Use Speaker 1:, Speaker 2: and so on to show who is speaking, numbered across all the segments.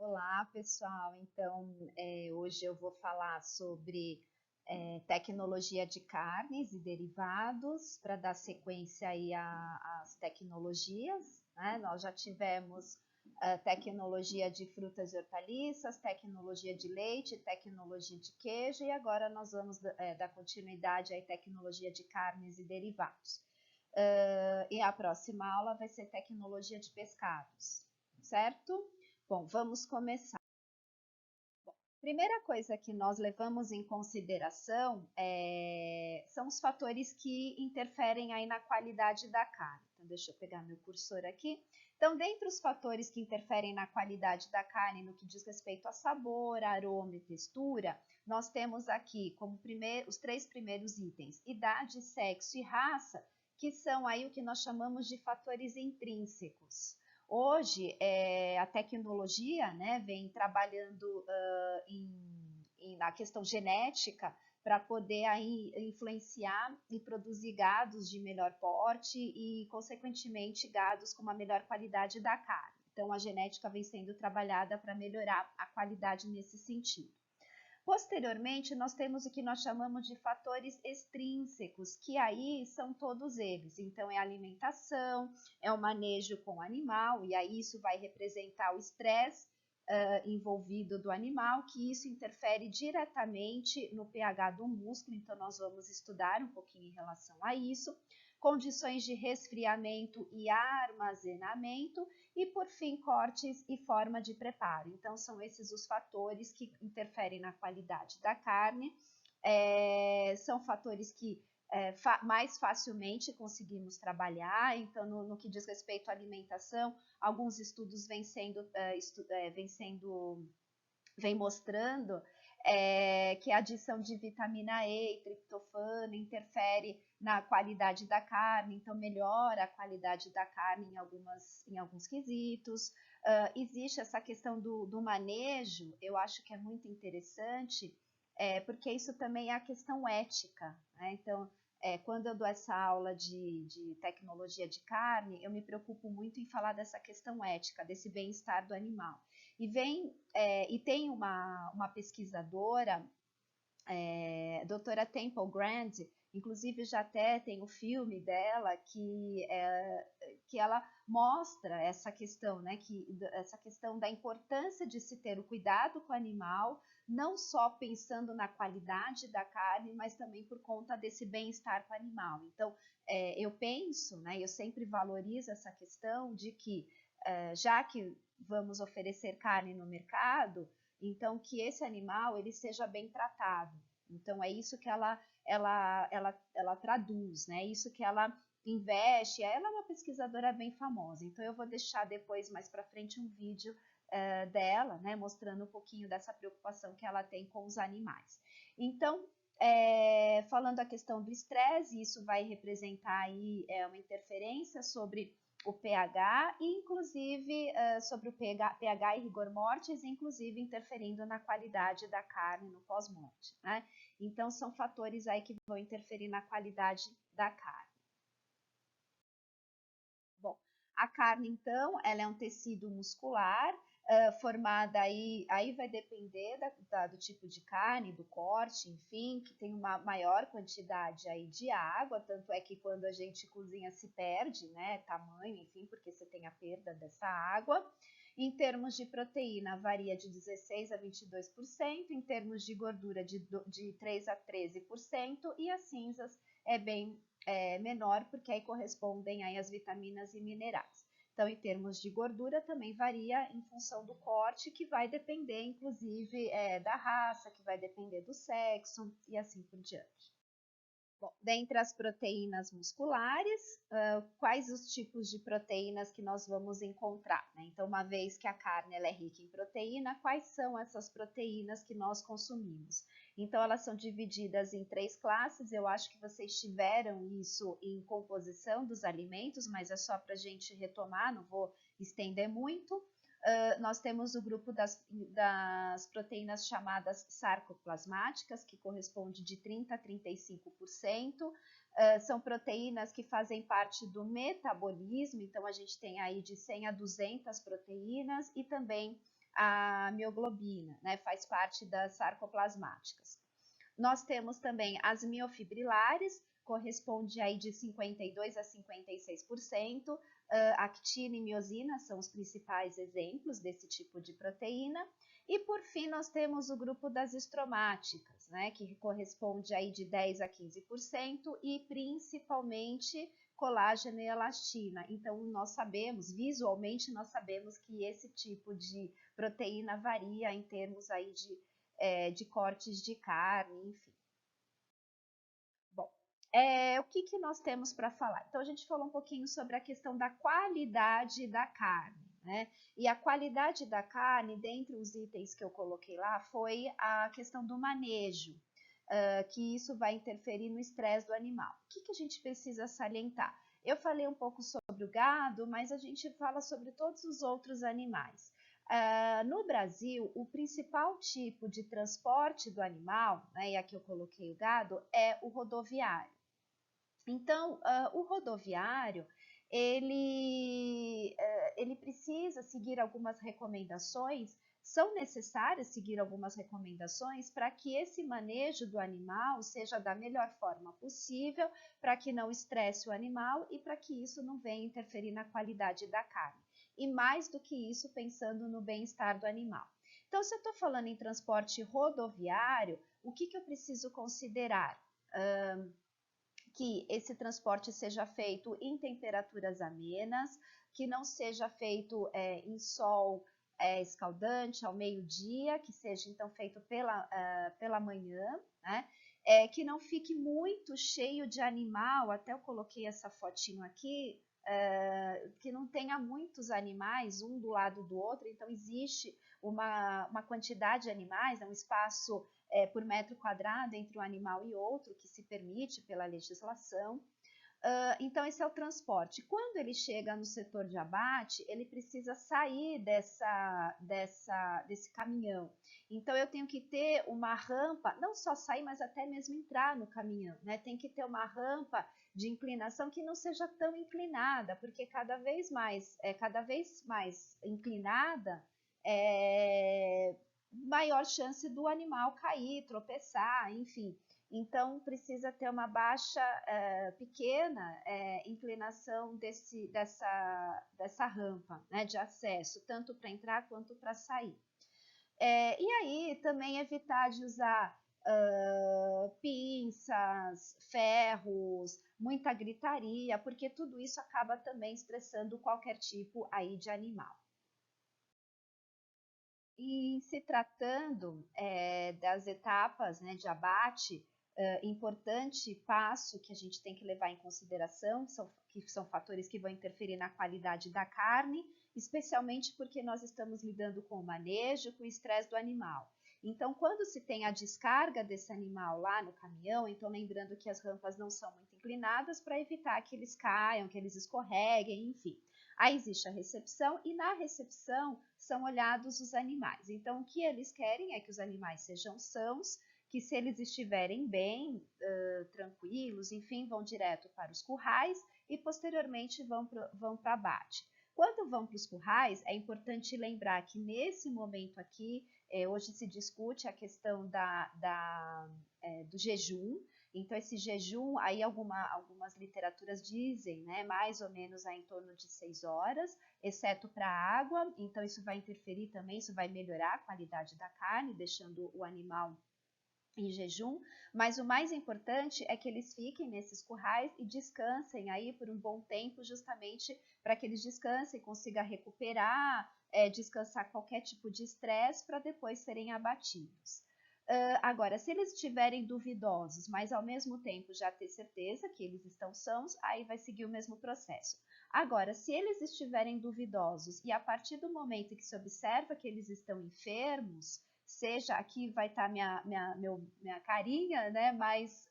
Speaker 1: Olá, pessoal. Então, hoje eu vou falar sobre tecnologia de carnes e derivados para dar sequência aí às tecnologias, né? Nós já tivemos tecnologia de frutas e hortaliças, tecnologia de leite, tecnologia de queijo e agora nós vamos dar continuidade à tecnologia de carnes e derivados. E a próxima aula vai ser tecnologia de pescados, certo? Bom, vamos começar. Primeira coisa que nós levamos em consideração são os fatores que interferem aí na qualidade da carne. Então, deixa eu pegar meu cursor aqui. Então, dentre os fatores que interferem na qualidade da carne, no que diz respeito a sabor, aroma e textura, nós temos aqui como os três primeiros itens, idade, sexo e raça, que são aí o que nós chamamos de fatores intrínsecos. Hoje, a tecnologia, né, vem trabalhando na questão genética para poder aí influenciar e produzir gados de melhor porte e, consequentemente, gados com uma melhor qualidade da carne. Então, a genética vem sendo trabalhada para melhorar a qualidade nesse sentido. Posteriormente, nós temos o que nós chamamos de fatores extrínsecos, que aí são todos eles. Então, é a alimentação, é o manejo com o animal, e aí isso vai representar o estresse envolvido do animal, que isso interfere diretamente no pH do músculo, então nós vamos estudar um pouquinho em relação a isso. Condições de resfriamento e armazenamento, e por fim, cortes e forma de preparo. Então, são esses os fatores que interferem na qualidade da carne. São fatores que mais facilmente conseguimos trabalhar. Então, no que diz respeito à alimentação, alguns estudos vem mostrando que a adição de vitamina E e triptofano interfere na qualidade da carne, então melhora a qualidade da carne em alguns quesitos. Existe essa questão do manejo, eu acho que é muito interessante, porque isso também é a questão ética, né? Então, quando eu dou essa aula de tecnologia de carne, eu me preocupo muito em falar dessa questão ética, desse bem-estar do animal. E tem uma pesquisadora, doutora Temple Grandin, inclusive já até tem o filme dela que ela mostra essa questão, né, essa questão da importância de se ter o cuidado com o animal, não só pensando na qualidade da carne, mas também por conta desse bem-estar com o animal. Então, eu penso, né, eu sempre valorizo essa questão de que, já que vamos oferecer carne no mercado, então que esse animal ele seja bem tratado. Então é isso que ela traduz, né? Isso que ela investe. Ela é uma pesquisadora bem famosa. Então eu vou deixar depois mais para frente um vídeo dela, né? Mostrando um pouquinho dessa preocupação que ela tem com os animais. Então falando a questão do estresse, isso vai representar aí uma interferência sobre o pH, e inclusive sobre o pH e rigor mortis, inclusive interferindo na qualidade da carne no pós-morte, né? Então, são fatores aí que vão interferir na qualidade da carne. Bom, a carne, então, ela é um tecido muscular, formada aí vai depender do tipo de carne, do corte, enfim, que tem uma maior quantidade aí de água, tanto é que quando a gente cozinha se perde, né, tamanho, enfim, porque você tem a perda dessa água. Em termos de proteína, varia de 16% a 22%, em termos de gordura, de 3% a 13%, e as cinzas é bem menor, porque aí correspondem aí às vitaminas e minerais. Então, em termos de gordura, também varia em função do corte, que vai depender, inclusive, da raça, que vai depender do sexo e assim por diante. Bom, dentre as proteínas musculares, quais os tipos de proteínas que nós vamos encontrar, né? Então, uma vez que a carne ela é rica em proteína, quais são essas proteínas que nós consumimos? Então, elas são divididas em 3 classes. Eu acho que vocês tiveram isso em composição dos alimentos, mas é só para a gente retomar, não vou estender muito. Nós temos o grupo das proteínas chamadas sarcoplasmáticas, que corresponde de 30% a 35%. São proteínas que fazem parte do metabolismo, então a gente tem aí de 100 a 200 proteínas, e também a mioglobina, né? Faz parte das sarcoplasmáticas. Nós temos também as miofibrilares, corresponde aí de 52 a 56%. Actina e miosina são os principais exemplos desse tipo de proteína. E por fim, nós temos o grupo das estromáticas, né, que corresponde aí de 10 a 15% e principalmente colágeno e elastina. Então, nós sabemos, visualmente, nós sabemos que esse tipo de proteína varia em termos aí de cortes de carne, enfim. Bom, o que nós temos para falar? Então, a gente falou um pouquinho sobre a questão da qualidade da carne, né? E a qualidade da carne, dentre os itens que eu coloquei lá, foi a questão do manejo, que isso vai interferir no estresse do animal. O que a gente precisa salientar? Eu falei um pouco sobre o gado, mas a gente fala sobre todos os outros animais. No Brasil, o principal tipo de transporte do animal, né, e aqui eu coloquei o gado, é o rodoviário. Então, o rodoviário, ele precisa seguir algumas recomendações, são necessárias seguir algumas recomendações para que esse manejo do animal seja da melhor forma possível, para que não estresse o animal e para que isso não venha interferir na qualidade da carne. E mais do que isso, pensando no bem-estar do animal. Então, se eu estou falando em transporte rodoviário, o que eu preciso considerar? Que esse transporte seja feito em temperaturas amenas, que não seja feito em sol escaldante ao meio-dia, que seja então feito pela manhã, né? Que não fique muito cheio de animal, até eu coloquei essa fotinho aqui, que não tenha muitos animais um do lado do outro, então existe uma quantidade de animais, um espaço por metro quadrado entre um animal e outro, que se permite pela legislação. Então, esse é o transporte. Quando ele chega no setor de abate, ele precisa sair desse caminhão. Então, eu tenho que ter uma rampa, não só sair, mas até mesmo entrar no caminhão, né? Tem que ter uma rampa de inclinação que não seja tão inclinada, porque cada vez mais inclinada, maior chance do animal cair, tropeçar, enfim. Então, precisa ter uma baixa, pequena inclinação dessa rampa, né, de acesso, tanto para entrar quanto para sair. E aí, também evitar de usar pinças, ferros, muita gritaria, porque tudo isso acaba também estressando qualquer tipo aí de animal. E se tratando das etapas, né, de abate, importante passo que a gente tem que levar em consideração, que são fatores que vão interferir na qualidade da carne, especialmente porque nós estamos lidando com o manejo, com o estresse do animal. Então, quando se tem a descarga desse animal lá no caminhão, então lembrando que as rampas não são muito inclinadas para evitar que eles caiam, que eles escorreguem, enfim. Aí existe a recepção e na recepção são olhados os animais. Então, o que eles querem é que os animais sejam sãos, que se eles estiverem bem, tranquilos, enfim, vão direto para os currais e posteriormente vão para abate. Quando vão para os currais, é importante lembrar que nesse momento aqui, hoje se discute a questão do jejum. Então, esse jejum, aí algumas literaturas dizem, né, mais ou menos em torno de 6 horas, exceto para a água. Então, isso vai interferir também, isso vai melhorar a qualidade da carne, deixando o animal em jejum, mas o mais importante é que eles fiquem nesses currais e descansem aí por um bom tempo, justamente para que eles descansem, consigam recuperar, descansar qualquer tipo de estresse para depois serem abatidos. Agora, se eles estiverem duvidosos, mas ao mesmo tempo já ter certeza que eles estão sãos, aí vai seguir o mesmo processo. Agora, se eles estiverem duvidosos e a partir do momento que se observa que eles estão enfermos, seja aqui vai estar minha carinha, né? Mas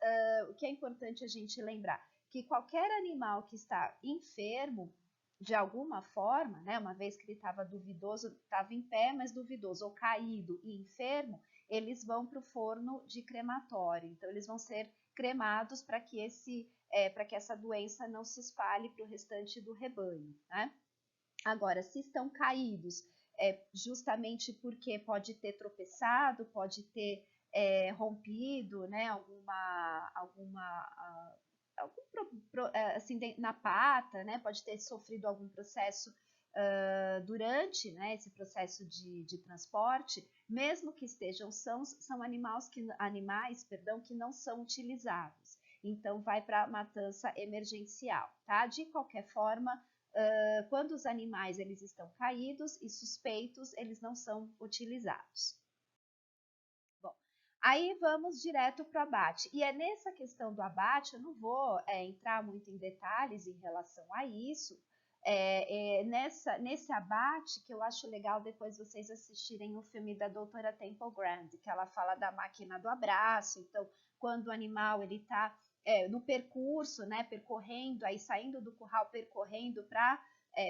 Speaker 1: o que é importante a gente lembrar, que qualquer animal que está enfermo, de alguma forma, né? Uma vez que ele estava duvidoso, estava em pé, mas duvidoso, ou caído e enfermo, eles vão para o forno de crematório. Então, eles vão ser cremados para que essa doença não se espalhe para o restante do rebanho, né? Agora, se estão caídos, justamente porque pode ter tropeçado, pode ter rompido, né, assim, na pata, né, pode ter sofrido algum processo durante, né, esse processo de transporte, mesmo que estejam são animais, que não são utilizados. Então, vai para a matança emergencial, tá? De qualquer forma, quando os animais eles estão caídos e suspeitos, eles não são utilizados. Bom, aí vamos direto para o abate. E é nessa questão do abate, eu não vou entrar muito em detalhes em relação a isso. Nesse abate, que eu acho legal depois vocês assistirem o filme da doutora Temple Grandin, que ela fala da máquina do abraço. Então, quando o animal ele está no percurso, né, percorrendo, aí saindo do curral, percorrendo para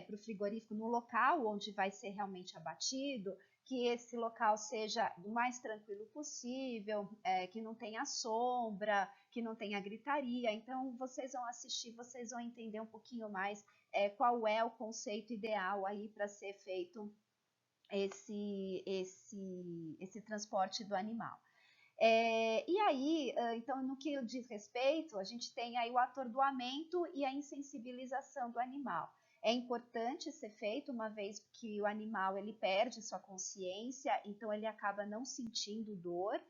Speaker 1: o frigorífico, no local onde vai ser realmente abatido, que esse local seja o mais tranquilo possível, que não tenha sombra, que não tenha gritaria. Então, vocês vão assistir, vocês vão entender um pouquinho mais qual é o conceito ideal aí para ser feito esse transporte do animal. E aí, então, no que diz respeito, a gente tem aí o atordoamento e a insensibilização do animal. É importante ser feito uma vez que o animal ele perde sua consciência, então ele acaba não sentindo dor.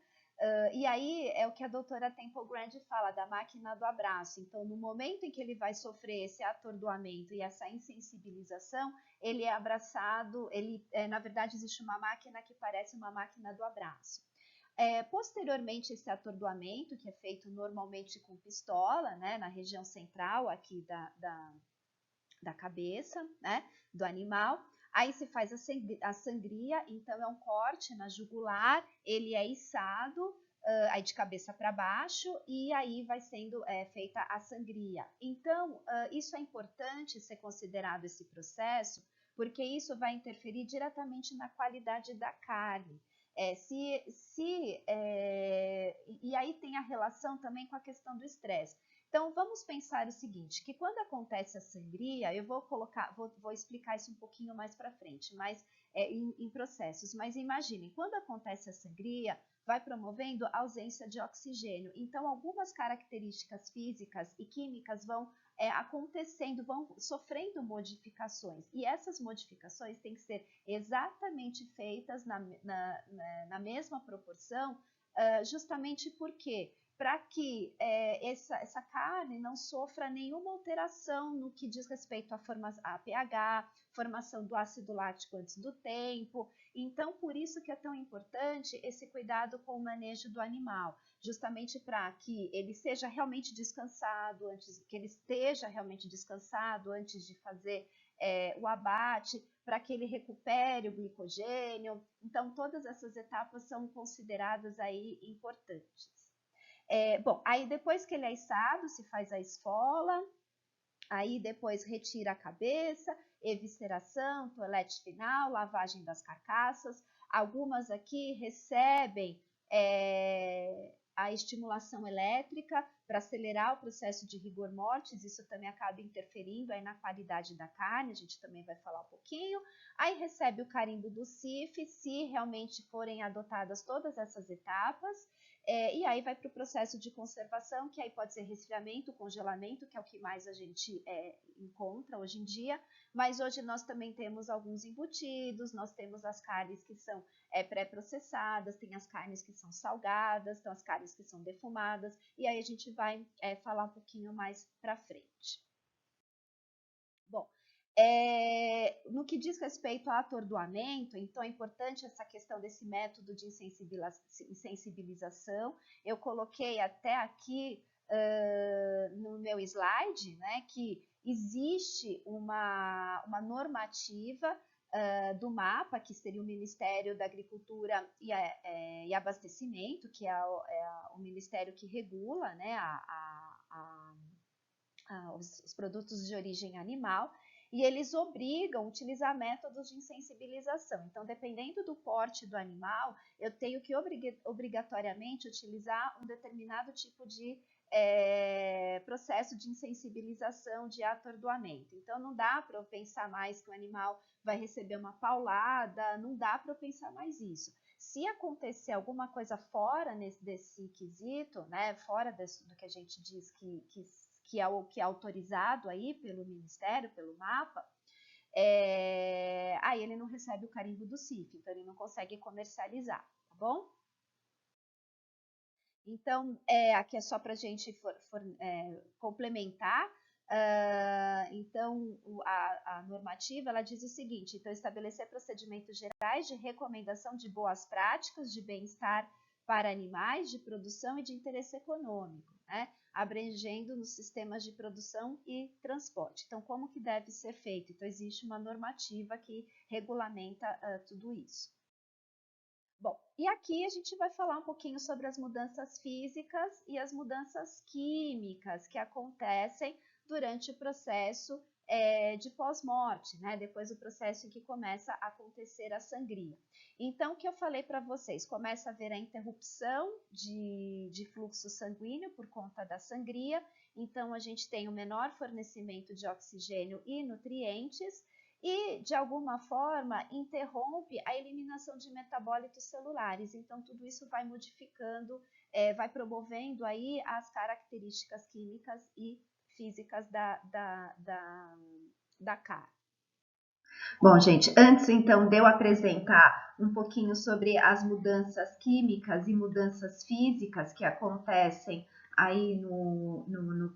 Speaker 1: E aí é o que a doutora Temple Grandin fala da máquina do abraço. Então, no momento em que ele vai sofrer esse atordoamento e essa insensibilização, ele é abraçado, na verdade, existe uma máquina que parece uma máquina do abraço. Posteriormente, esse atordoamento, que é feito normalmente com pistola, né, na região central aqui da cabeça, né, do animal. Aí se faz a sangria, então é um corte na jugular, ele é içado, aí de cabeça para baixo, e aí vai sendo feita a sangria. Então, isso é importante ser considerado esse processo, porque isso vai interferir diretamente na qualidade da carne. E aí tem a relação também com a questão do estresse. Então, vamos pensar o seguinte, que quando acontece a sangria, eu vou explicar isso um pouquinho mais para frente, mas em processos. Mas imaginem, quando acontece a sangria, vai promovendo a ausência de oxigênio. Então, algumas características físicas e químicas vão acontecendo, vão sofrendo modificações. E essas modificações têm que ser exatamente feitas na mesma proporção, justamente porque para que essa carne não sofra nenhuma alteração no que diz respeito a pH, formação do ácido lático antes do tempo. Então, por isso que é tão importante esse cuidado com o manejo do animal, justamente para que ele seja realmente descansado, que ele esteja realmente descansado antes de fazer o abate, para que ele recupere o glicogênio. Então, todas essas etapas são consideradas aí importantes. Bom, aí depois que ele é içado, se faz a esfola, aí depois retira a cabeça, evisceração, toalete final, lavagem das carcaças. Algumas aqui recebem a estimulação elétrica para acelerar o processo de rigor mortis, isso também acaba interferindo aí na qualidade da carne, a gente também vai falar um pouquinho. Aí recebe o carimbo do CIF, se realmente forem adotadas todas essas etapas. E aí vai para o processo de conservação, que aí pode ser resfriamento, congelamento, que é o que mais a gente encontra hoje em dia, mas hoje nós também temos alguns embutidos, nós temos as carnes que são pré-processadas, tem as carnes que são salgadas, tem as carnes que são defumadas, e aí a gente vai falar um pouquinho mais para frente. Bom, no que diz respeito ao atordoamento, então é importante essa questão desse método de insensibilização. Eu coloquei até aqui no meu slide, né, que existe uma normativa do MAPA, que seria o Ministério da Agricultura e Abastecimento, que é o ministério que regula, né, os produtos de origem animal. e eles obrigam a utilizar métodos de insensibilização. Então, dependendo do porte do animal, eu tenho que obrigatoriamente utilizar um determinado tipo de processo de insensibilização, de atordoamento. Então, não dá para eu pensar mais que o animal vai receber uma paulada, não dá para eu pensar mais isso. Se acontecer alguma coisa fora desse quesito, né, fora do que a gente diz que é o que é autorizado aí pelo Ministério, pelo MAPA, aí ele não recebe o carimbo do CIF, então ele não consegue comercializar, tá bom? Então, aqui é só para a gente complementar. Então, a normativa, ela diz o seguinte: então, estabelecer procedimentos gerais de recomendação de boas práticas de bem-estar para animais, de produção e de interesse econômico, né? Abrangendo nos sistemas de produção e transporte. Então, como que deve ser feito? Então, existe uma normativa que regulamenta tudo isso. Bom, e aqui a gente vai falar um pouquinho sobre as mudanças físicas e as mudanças químicas que acontecem durante o processo de pós-morte, né? Depois do processo em que começa a acontecer a sangria. Então, o que eu falei para vocês, começa a haver a interrupção de fluxo sanguíneo por conta da sangria, então a gente tem um menor fornecimento de oxigênio e nutrientes, e, de alguma forma, interrompe a eliminação de metabólitos celulares. Então, tudo isso vai modificando, vai promovendo aí as características químicas e físicas da carne. Bom, gente, antes então de eu apresentar um pouquinho sobre as mudanças químicas e mudanças físicas que acontecem aí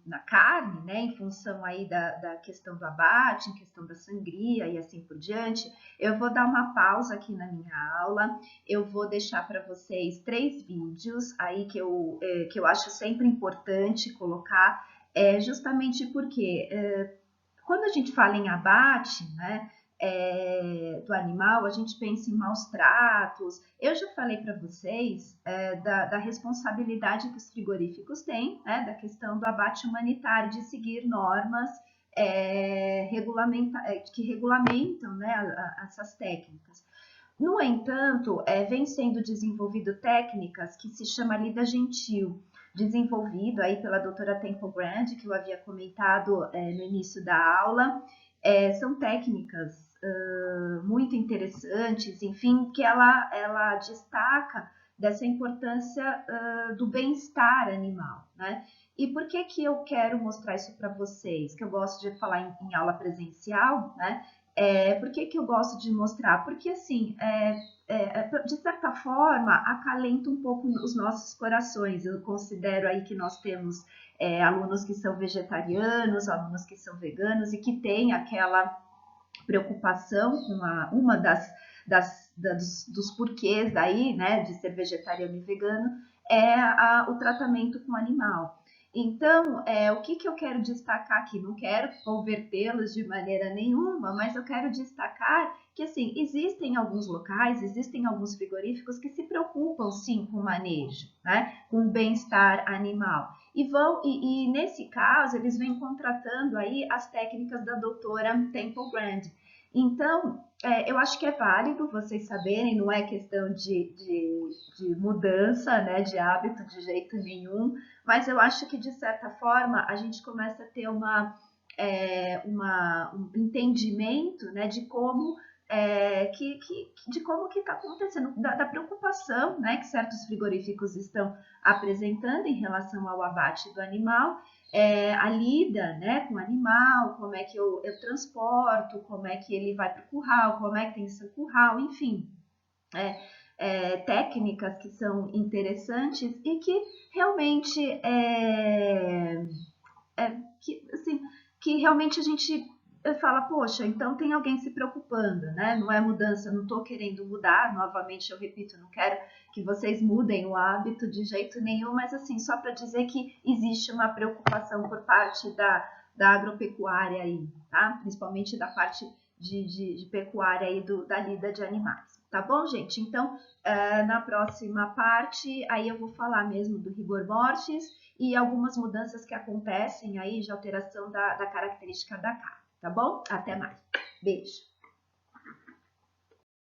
Speaker 1: na carne, né, em função aí da questão do abate, em questão da sangria e assim por diante, eu vou dar uma pausa aqui na minha aula, eu vou deixar para vocês 3 vídeos aí que eu acho sempre importante colocar, justamente porque quando a gente fala em abate, né, do animal, a gente pensa em maus tratos. Eu já falei para vocês da responsabilidade que os frigoríficos têm, né, da questão do abate humanitário, de seguir normas que regulamentam, né, essas técnicas. No entanto, vem sendo desenvolvido técnicas que se chama lida gentil, desenvolvido aí pela doutora Temple Grand, que eu havia comentado no início da aula. São técnicas muito interessantes, enfim, que ela destaca dessa importância do bem-estar animal, né? E por que que eu quero mostrar isso para vocês? Que eu gosto de falar em aula presencial, né? Por que que eu gosto de mostrar? Porque, assim, de certa forma, acalenta um pouco os nossos corações. Eu considero aí que nós temos alunos que são vegetarianos, alunos que são veganos e que têm aquela preocupação com uma dos porquês aí, né, de ser vegetariano e vegano, o tratamento com o animal. Então, o que eu quero destacar aqui? Não quero convertê-los de maneira nenhuma, mas eu quero destacar que, assim, existem alguns locais, existem alguns frigoríficos que se preocupam, sim, com o manejo, né, com o bem-estar animal. E nesse caso, eles vêm contratando aí as técnicas da doutora Temple Grand. Então, eu acho que é válido vocês saberem, não é questão de mudança, né, de hábito de jeito nenhum, mas eu acho que, de certa forma, a gente começa a ter um entendimento, né, de como de como que está acontecendo, da preocupação, né, que certos frigoríficos estão apresentando em relação ao abate do animal, a lida, né, com o animal, como é que eu transporto, como é que ele vai para o curral, como é que tem seu curral, enfim, técnicas que são interessantes e que realmente que realmente a gente fala, poxa, então tem alguém se preocupando, né? Não é mudança, não estou querendo mudar, novamente eu repito, não quero que vocês mudem o hábito de jeito nenhum, mas assim, só para dizer que existe uma preocupação por parte da agropecuária aí, tá? Principalmente da parte de pecuária aí da lida de animais, tá bom, gente? Então, na próxima parte, aí eu vou falar mesmo do rigor mortis e algumas mudanças que acontecem aí de alteração da característica da carne. tá bom? Até mais. Beijo.